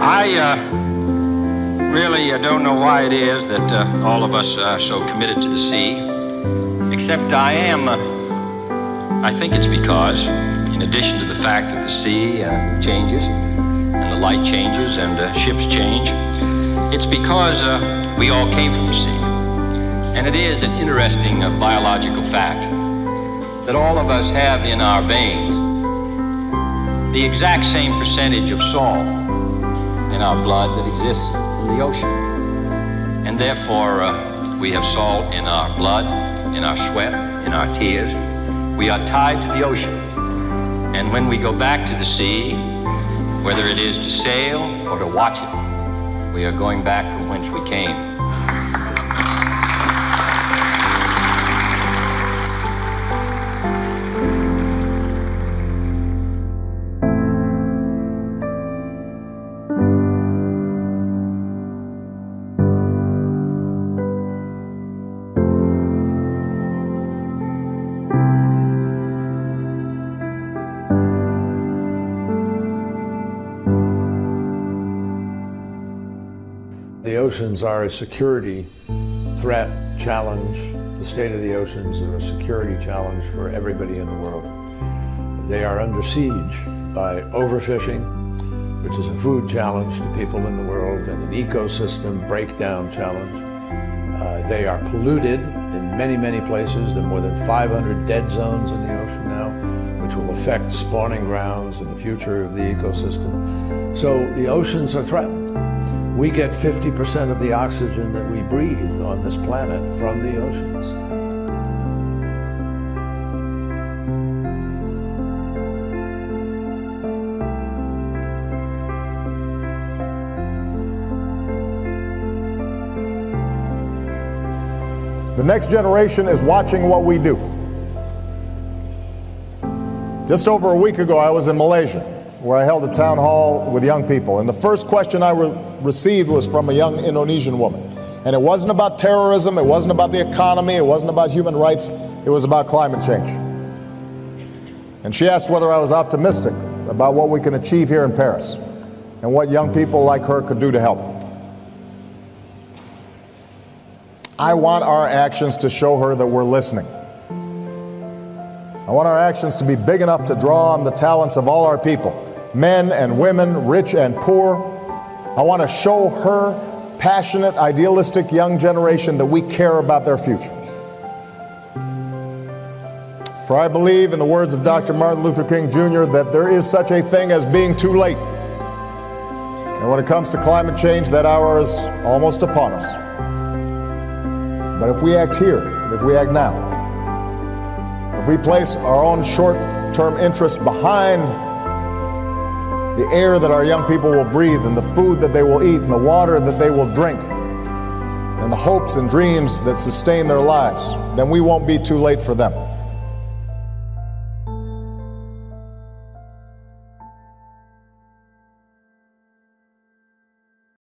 I really don't know why it is that all of us are so committed to the sea, except I think it's because, in addition to the fact that the sea changes, and the light changes, and ships change, it's because we all came from the sea. And it is an interesting biological fact that all of us have in our veins the exact same percentage of salt in our blood that exists in the ocean. And therefore, we have salt in our blood, in our sweat, in our tears. We are tied to the ocean. And when we go back to the sea, whether it is to sail or to watch it, we are going back from whence we came. The oceans are a security threat challenge. The state of the oceans are a security challenge for everybody in the world. They are under siege by overfishing, which is a food challenge to people in the world, and an ecosystem breakdown challenge. They are polluted in many, many places. There are more than 500 dead zones in the ocean now, which will affect spawning grounds and the future of the ecosystem. So the oceans are threatened. We get 50% of the oxygen that we breathe on this planet from the oceans. The next generation is watching what we do. Just over a week ago, I was in Malaysia, where I held a town hall with young people. And the first question I received was from a young Indonesian woman. And it wasn't about terrorism, it wasn't about the economy, it wasn't about human rights, it was about climate change. And she asked whether I was optimistic about what we can achieve here in Paris and what young people like her could do to help. I want our actions to show her that we're listening. I want our actions to be big enough to draw on the talents of all our people, men and women, rich and poor. I want to show her passionate, idealistic young generation that we care about their future. For I believe, in the words of Dr. Martin Luther King Jr., that there is such a thing as being too late. And when it comes to climate change, that hour is almost upon us. But if we act here, if we act now, if we place our own short-term interests behind the air that our young people will breathe, and the food that they will eat, and the water that they will drink, and the hopes and dreams that sustain their lives, then we won't be too late for them.